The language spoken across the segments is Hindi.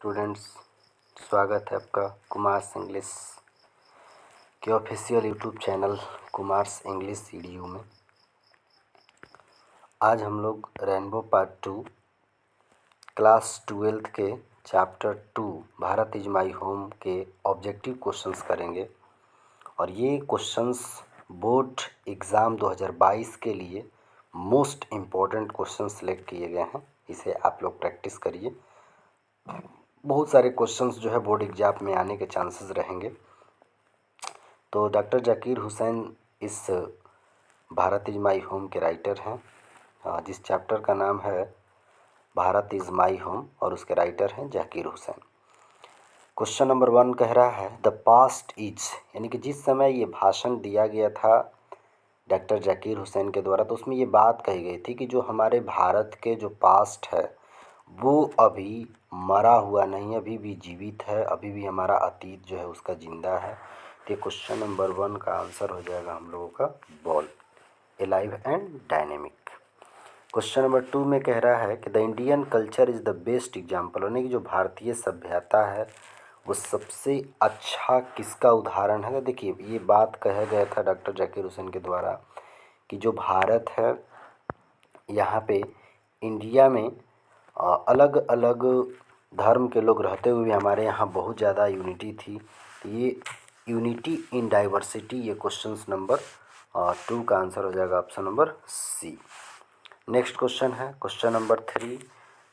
स्टूडेंट्स, स्वागत है आपका कुमार्स इंग्लिश के official YouTube channel Kumars English CDU में। आज हम लोग रेनबो पार्ट 2 क्लास 12th के chapter 2 Bharat is my home के ऑब्जेक्टिव क्वेश्चंस करेंगे। और ये क्वेश्चंस बोर्ड एग्ज़ाम 2022 के लिए मोस्ट इम्पॉर्टेंट क्वेश्चन सेलेक्ट किए गए हैं। इसे आप लोग प्रैक्टिस करिए। बहुत सारे क्वेश्चंस जो है बोर्ड एग्जाम में आने के चांसेस रहेंगे। तो डॉक्टर जाकिर हुसैन इस भारत इज़ माई होम के राइटर हैं, जिस चैप्टर का नाम है भारत इज़ माई होम, और उसके राइटर हैं जाकिर हुसैन। क्वेश्चन नंबर 1 कह रहा है द पास्ट इज, यानी कि जिस समय ये भाषण दिया गया था डॉक्टर जाकिर हुसैन के द्वारा, तो उसमें ये बात कही गई थी कि जो हमारे भारत के जो पास्ट है वो अभी मरा हुआ नहीं, अभी भी जीवित है, अभी भी हमारा अतीत जो है उसका जिंदा है। तो क्वेश्चन नंबर 1 का आंसर हो जाएगा हम लोगों का ball, alive and dynamic. Question number 2 में कह रहा है कि the Indian culture is the best example, यानी कि जो भारतीय सभ्यता है वो सबसे अच्छा किसका उदाहरण है। तो देखिए, ये बात कहा गया था डॉक्टर जाकिर हुसैन के द्वारा कि जो भारत है यहाँ पे इंडिया में अलग अलग धर्म के लोग रहते हुए भी हमारे यहाँ बहुत ज़्यादा यूनिटी थी। ये यूनिटी इन डाइवर्सिटी, ये क्वेश्चन नंबर 2 का आंसर हो जाएगा option number C. Next question है question number 3,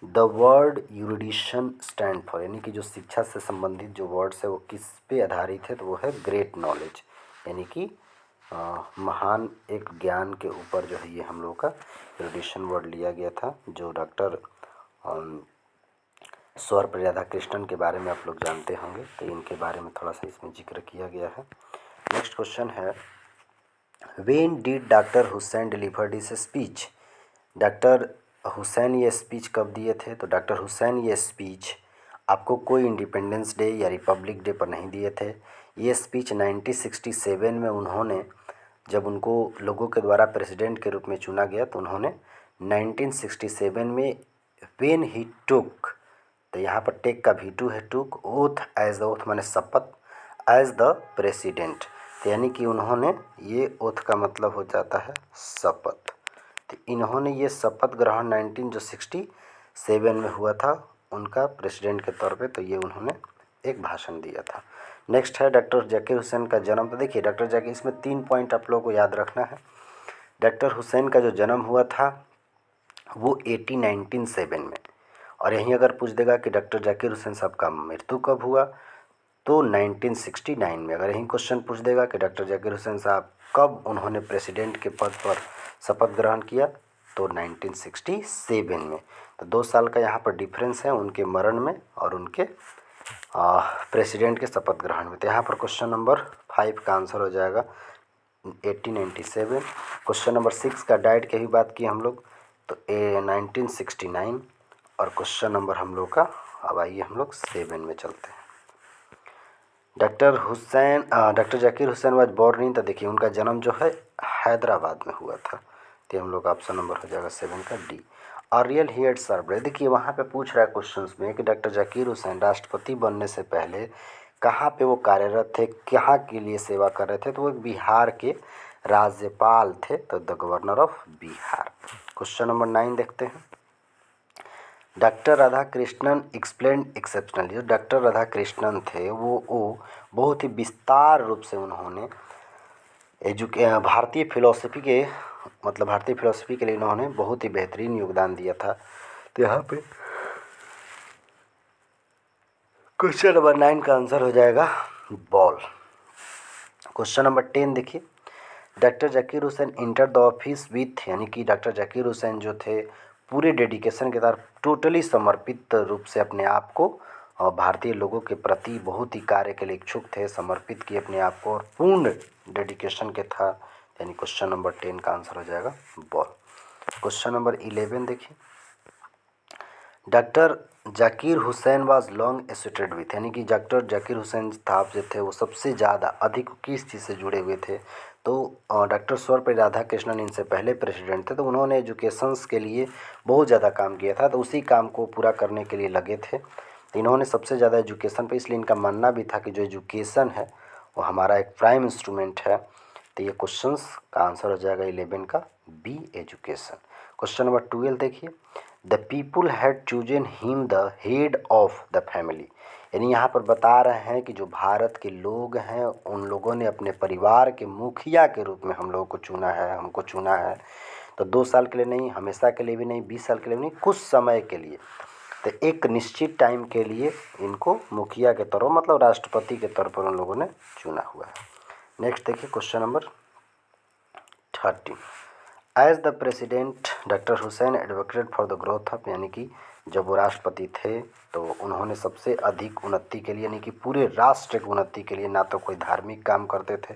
the word erudition stand for, यानी कि जो शिक्षा से संबंधित जो वर्ड्स है वो किस पे आधारित है, तो वो है ग्रेट नॉलेज, यानी कि महान एक ज्ञान के ऊपर जो है ये हम लोग का यूरिडिशन वर्ड लिया गया था, जो डॉक्टर सर्वपल्ली राधाकृष्णन के बारे में आप लोग जानते होंगे। तो इनके बारे में थोड़ा सा इसमें जिक्र किया गया है। नेक्स्ट क्वेश्चन है when did doctor Hussain deliver this speech, doctor Hussain ये स्पीच कब दिए थे। तो डॉक्टर हुसैन ये स्पीच आपको कोई इंडिपेंडेंस डे या रिपब्लिक डे पर नहीं दिए थे। ये स्पीच 1967 में उन्होंने, जब उनको लोगों के द्वारा प्रेसिडेंट के रूप में चुना गया, तो उन्होंने 1967 में व्हेन ही टुक, तो यहाँ पर टेक का भी टू है, took oath as the, oath माने शपथ, एज द प्रेसिडेंट, तो यानी कि उन्होंने ये ओथ का मतलब हो जाता है शपथ। तो इन्होंने ये शपथ ग्रहण 1967 में हुआ था उनका प्रेसिडेंट के तौर पे, तो ये उन्होंने एक भाषण दिया था। नेक्स्ट है डॉक्टर जाकिर हुसैन का जन्म। तो देखिए डॉक्टर जाकिर, इसमें 3 पॉइंट आप लोगों को याद रखना है। डॉक्टर हुसैन का जो जन्म हुआ था वो 1897 में, और यहीं अगर पूछ देगा कि डॉक्टर जाकिर हुसैन साहब का मृत्यु कब हुआ, तो 1969 में। अगर यहीं क्वेश्चन पूछ देगा कि डॉक्टर जाकिर हुसैन साहब कब उन्होंने प्रेसिडेंट के पद पर शपथ ग्रहण किया, तो 1967 में। तो 2 साल का यहाँ पर डिफरेंस है उनके मरण में और उनके प्रेसिडेंट के शपथ ग्रहण में। तो यहाँ पर क्वेश्चन नंबर 5 का आंसर हो जाएगा 1897। क्वेश्चन नंबर 6 का डाइट की भी बात की हम लोग, तो 1969। और क्वेश्चन नंबर हम लोग का, अब आइए हम लोग 7 में चलते हैं। Doctor Zakir Hussain was born in, तो देखिए उनका जन्म जो है हैदराबाद में हुआ था। तो हम लोग का ऑप्शन नंबर हो जाएगा 7 का डी। और रियल ही हैड सर्व्ड, देखिए वहाँ पे पूछ रहा है क्वेश्चंस में कि डॉक्टर जाकिर हुसैन राष्ट्रपति बनने से पहले कहाँ पे वो कार्यरत थे, कहाँ के लिए सेवा कर रहे थे, तो वो एक बिहार के राज्यपाल थे, तो the governor of Bihar. Question number 9 देखते हैं। डॉक्टर राधाकृष्णन एक्सप्लेन एक्सेप्शनली, जो डॉक्टर राधाकृष्णन थे वो बहुत ही विस्तार रूप से उन्होंने भारतीय फिलॉसफी के, मतलब भारतीय फिलॉसफी के लिए इन्होंने बहुत ही बेहतरीन योगदान दिया था। तो यहाँ पे क्वेश्चन नंबर 9 का आंसर हो जाएगा बॉल। क्वेश्चन नंबर 10 देखिए, doctor Zakir Hussain enter the office with, यानी कि डॉक्टर जाकिर हुसैन जो थे पूरे डेडिकेशन के साथ, टोटली समर्पित रूप से अपने आप को भारतीय लोगों के प्रति बहुत ही कार्य के लिए इच्छुक थे, समर्पित किए अपने आप को और पूर्ण डेडिकेशन के था, यानी क्वेश्चन नंबर 10 का आंसर हो जाएगा बॉल। क्वेश्चन नंबर 11 देखिए, doctor Zakir Hussain was long associated with, यानी कि डॉक्टर जाकिर हुसैन साहब जो थे वो सबसे ज़्यादा अधिक किस चीज़ से जुड़े हुए थे, तो डॉक्टर सर्वपल्ली राधाकृष्णन इनसे पहले प्रेसिडेंट थे, तो उन्होंने एजुकेशंस के लिए बहुत ज़्यादा काम किया था, तो उसी काम को पूरा करने के लिए लगे थे। तो इन्होंने सबसे ज़्यादा एजुकेशन पे, इसलिए इनका मानना भी था कि जो एजुकेशन है वो हमारा एक प्राइम इंस्ट्रूमेंट है। तो ये क्वेश्चंस का आंसर हो जाएगा 11 का बी, एजुकेशन। क्वेश्चन नंबर 12 देखिए, the people had chosen him the head of the family, यानी यहाँ पर बता रहे हैं कि जो भारत के लोग हैं उन लोगों ने अपने परिवार के मुखिया के रूप में हम लोगों को चुना है, हमको चुना है। तो 2 साल के लिए नहीं, हमेशा के लिए भी नहीं, 20 साल के लिए भी नहीं, कुछ समय के लिए, तो एक निश्चित टाइम के लिए इनको मुखिया के तौर पर, मतलब राष्ट्रपति के तौर पर उन लोगों ने चुना हुआ है। नेक्स्ट देखिए question number 13, as the president doctor Hussain advocated for the growth of, यानी कि जब वो राष्ट्रपति थे तो उन्होंने सबसे अधिक उन्नति के लिए, यानी कि पूरे राष्ट्र की उन्नति के लिए, ना तो कोई धार्मिक काम करते थे,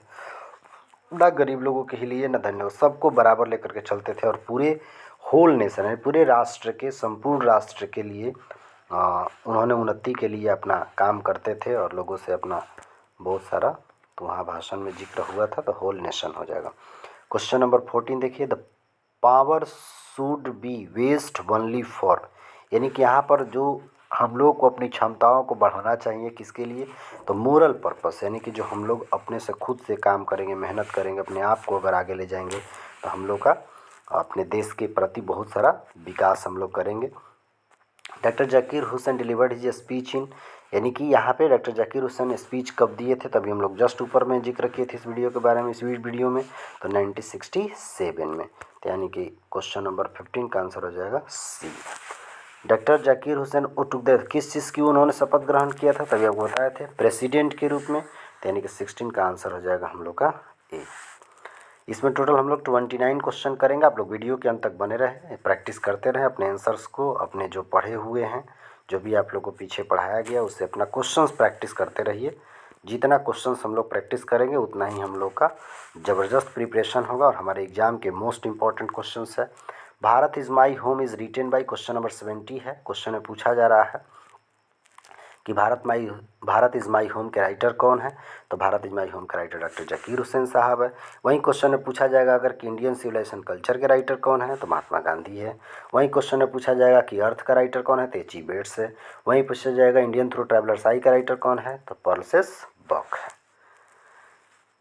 ना गरीब लोगों के लिए, ना धनी लोग, सबको बराबर लेकर के चलते थे, और पूरे होल नेशन है, पूरे राष्ट्र के, संपूर्ण राष्ट्र के लिए उन्होंने उन्नति के लिए अपना काम करते थे और लोगों से अपना बहुत सारा, तो वहाँ भाषण में जिक्र हुआ था, तो होल नेशन हो जाएगा। क्वेश्चन नंबर 14 देखिए, the power should be vest only for, यानी कि यहाँ पर जो हम लोग को अपनी क्षमताओं को बढ़ाना चाहिए, किसके लिए, तो मोरल पर्पस, यानी कि जो हम लोग अपने से खुद से काम करेंगे, मेहनत करेंगे, अपने आप को अगर आगे ले जाएंगे तो हम लोग का अपने देश के प्रति बहुत सारा विकास हम लोग करेंगे। Doctor Zakir Hussain delivered his speech in, यानी कि यहाँ पे डॉक्टर जाकिर हुसैन स्पीच कब दिए थे, तभी हम लोग जस्ट ऊपर में जिक्र किए थे इस वीडियो के बारे में, इस वीडियो में, तो 1967 में। तो यानी कि क्वेश्चन नंबर 15 का आंसर हो जाएगा सी। डॉक्टर जाकिर हुसैन टुक किस चीज़ की उन्होंने शपथ ग्रहण किया था, तभी आपको बताए थे, प्रेसिडेंट के रूप में, तो यानी कि 16 का आंसर हो जाएगा हम लोग का ए। इसमें टोटल हम लोग 29 क्वेश्चन करेंगे। आप लोग वीडियो के अंत तक बने रहें, प्रैक्टिस करते रहें अपने आंसर्स को, अपने जो पढ़े हुए हैं, जो भी आप लोग को पीछे पढ़ाया गया उससे अपना क्वेश्चंस प्रैक्टिस करते रहिए। जितना क्वेश्चंस हम लोग प्रैक्टिस करेंगे उतना ही हम लोग का ज़बरदस्त प्रिपरेशन होगा, और हमारे एग्जाम के मोस्ट इंपॉर्टेंट क्वेश्चंस है। Bharat is my home is written by, question number 70 है। क्वेश्चन में पूछा जा रहा है कि भारत इज़ माई होम के राइटर कौन है, तो भारत इज़ माई होम का राइटर डॉक्टर जाकिर हुसैन साहब है। वहीं क्वेश्चन में पूछा जाएगा अगर कि इंडियन सिविलाइजेशन कल्चर के राइटर कौन है, तो महात्मा गांधी है। वहीं क्वेश्चन में पूछा जाएगा कि अर्थ का राइटर कौन है, तो एच.ई. बेट्स है। वहीं पूछा जाएगा इंडियन थ्रू ट्रैवलर्स आई का राइटर कौन है, तो पर्सेस बक है।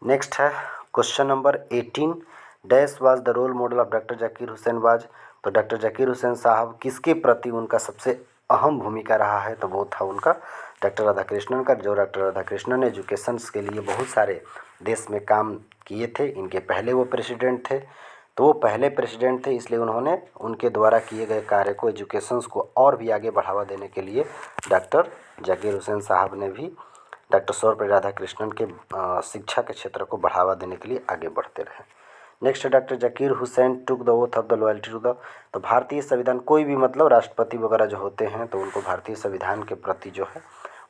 नेक्स्ट है question number 18, dash was the role model of doctor Zakir Hussain was, तो डॉक्टर जाकिर हुसैन साहब किसके प्रति उनका सबसे अहम भूमिका रहा है, तो वो था उनका डॉक्टर राधाकृष्णन का। जो डॉक्टर राधाकृष्णन ने एजुकेशंस के लिए बहुत सारे देश में काम किए थे, इनके पहले वो प्रेसिडेंट थे, तो वो पहले प्रेसिडेंट थे, इसलिए उन्होंने उनके द्वारा किए गए कार्य को, एजुकेशंस को और भी आगे बढ़ावा देने के लिए डॉक्टर जाकिर हुसैन साहब ने भी डॉक्टर सर्वपल्ली राधाकृष्णन के शिक्षा के क्षेत्र को बढ़ावा देने के लिए आगे बढ़ते रहे। Next doctor Zakir Hussain took the oath of the loyalty to the, तो भारतीय संविधान, कोई भी मतलब राष्ट्रपति वगैरह जो होते हैं तो उनको भारतीय संविधान के प्रति जो है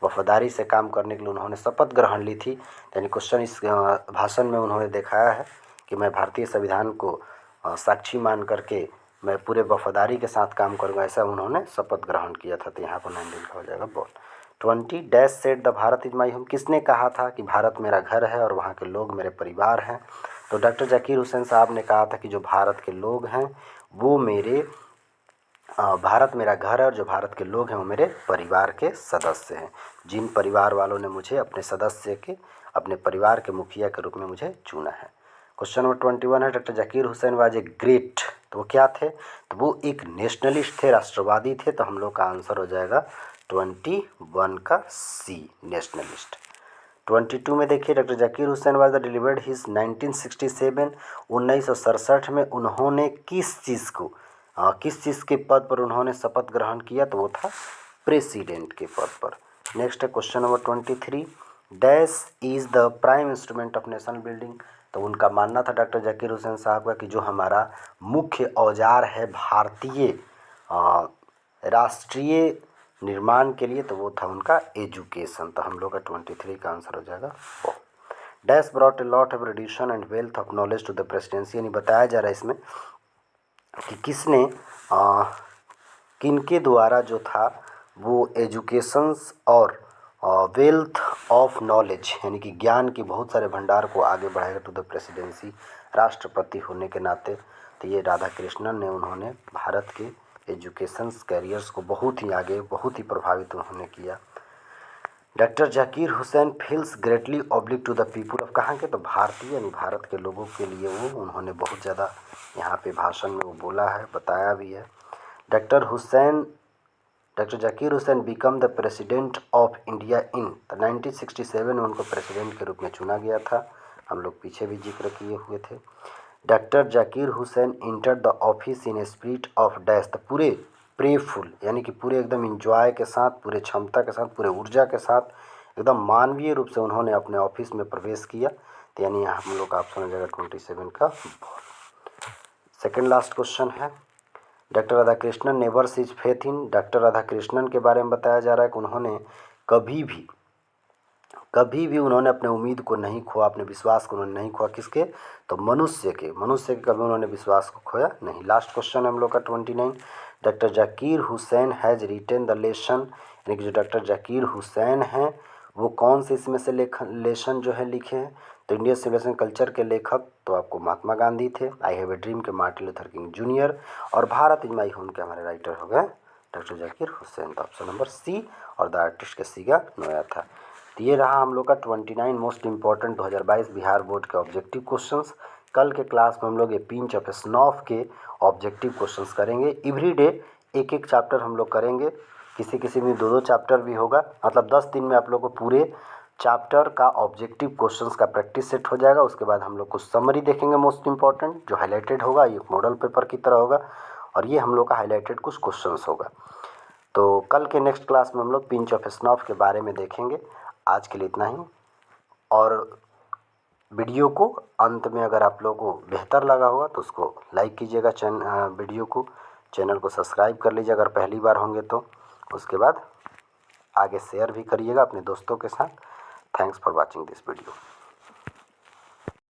वफादारी से काम करने के लिए उन्होंने शपथ ग्रहण ली थी। यानी क्वेश्चन इस भाषण में उन्होंने दिखाया है कि मैं भारतीय संविधान को साक्षी मान करके मैं पूरे वफादारी के साथ काम करूँगा, ऐसा उन्होंने शपथ ग्रहण किया था। तो यहाँ पर 19 का हो जाएगा ball. 20, dash said the Bharat is my home, किसने कहा था कि भारत मेरा घर है और वहाँ के लोग मेरे परिवार हैं, तो डॉक्टर जाकिर हुसैन साहब ने कहा था कि जो भारत के लोग हैं वो मेरे भारत मेरा घर है और जो भारत के लोग हैं वो मेरे परिवार के सदस्य हैं, जिन परिवार वालों ने मुझे अपने सदस्य के, अपने परिवार के मुखिया के रूप में मुझे चुना है। क्वेश्चन नंबर 21 है, doctor Zakir Hussain was a great, तो वो क्या थे, तो वो एक नेशनलिस्ट थे, राष्ट्रवादी थे, तो हम लोग का आंसर हो जाएगा 21 का सी, नेशनलिस्ट। 22 में देखिए, doctor Zakir Hussain was the delivered his 1967, 1967 में उन्होंने किस चीज़ के पद पर उन्होंने शपथ ग्रहण किया, तो वो था प्रेसिडेंट के पद पर। नेक्स्ट है question number 23, dash is the prime instrument of national building, तो उनका मानना था डॉक्टर जाकिर हुसैन साहब का कि जो हमारा मुख्य औजार है भारतीय राष्ट्रीय निर्माण के लिए, तो वो था उनका एजुकेशन। तो हम लोग का 23 का आंसर हो जाएगा। Dash brought a lot of addition and wealth of knowledge to the presidency, यानी बताया जा रहा है इसमें कि किसने किनके द्वारा जो था वो एजुकेशंस और वेल्थ ऑफ नॉलेज, यानी कि ज्ञान के बहुत सारे भंडार को आगे बढ़ाएगा टू द प्रेसिडेंसी, राष्ट्रपति होने के नाते। तो ये राधाकृष्णन ने उन्होंने भारत के एजुकेशंस कैरियर्स को बहुत ही आगे, बहुत ही प्रभावित उन्होंने किया। Doctor Zakir Hussain feels greatly obliged to the people of, कहाँ के, तो भारतीय यानी भारत के लोगों के लिए वो उन्होंने बहुत ज़्यादा यहाँ पे भाषण में वो बोला है, बताया भी है। Doctor Zakir Hussain become the president of India in 1967 में उनको प्रेसिडेंट के रूप में चुना गया था, हम लोग पीछे भी जिक्र किए हुए थे। Doctor Zakir Hussain enter the office in a spirit of dash, the पूरे प्रेफुल यानी कि पूरे एकदम इंजॉय के साथ, पूरे क्षमता के साथ, पूरे ऊर्जा के साथ, एकदम मानवीय रूप से उन्होंने अपने ऑफिस में प्रवेश किया। तो यानी यहाँ हम लोग का ऑप्शन हो जाएगा 27 का। सेकेंड लास्ट क्वेश्चन है, doctor Radhakrishnan never cease faith in, doctor Radhakrishnan के बारे में बताया जा रहा है कि उन्होंने कभी भी उन्होंने अपने उम्मीद को नहीं खोआ, अपने विश्वास को उन्होंने नहीं खोआ। किसके, तो मनुष्य के कभी उन्होंने विश्वास को खोया नहीं। लास्ट क्वेश्चन है हम लोग का 29, doctor Zakir Hussain has retain the lesson, यानी कि जो डॉक्टर जाकिर हुसैन हैं वो कौन से इसमें से लेसन जो है लिखे हैं, तो इंडियन सिविलाइजेशन कल्चर के लेखक तो आपको महात्मा गांधी थे, आई हैव ए ड्रीम के मार्टिन लूथर किंग जूनियर, और भारत इज माई होम के हमारे राइटर हो गए डॉक्टर जाकिर हुसैन। तो ऑप्शन नंबर सी और द आर्टिस्ट के सी का नोया था। तो ये रहा हम लोग का 29 मोस्ट इंपॉर्टेंट 2022 बिहार बोर्ड के ऑब्जेक्टिव क्वेश्चंस। कल के क्लास में हम लोग ये पिंच ऑफ स्नॉफ के ऑब्जेक्टिव क्वेश्चंस करेंगे। एवरी डे एक एक चैप्टर हम लोग करेंगे, किसी में 2-2 चैप्टर भी होगा, मतलब 10 दिन में आप लोग को पूरे चैप्टर का ऑब्जेक्टिव क्वेश्चंस का प्रैक्टिस सेट हो जाएगा। उसके बाद हम लोग कुछ समरी देखेंगे मोस्ट इंपॉर्टेंट जो हाईलाइटेड होगा, ये मॉडल पेपर की तरह होगा, और ये हम लोग का हाईलाइटेड कुछ क्वेश्चंस होगा। तो कल के नेक्स्ट क्लास में हम लोग पिंच ऑफ स्नॉफ के बारे में देखेंगे। आज के लिए इतना ही, और वीडियो को अंत में अगर आप लोगों को बेहतर लगा होगा तो उसको लाइक कीजिएगा, वीडियो को, चैनल को सब्सक्राइब कर लीजिए अगर पहली बार होंगे तो, उसके बाद आगे शेयर भी करिएगा अपने दोस्तों के साथ। Thanks for watching this video.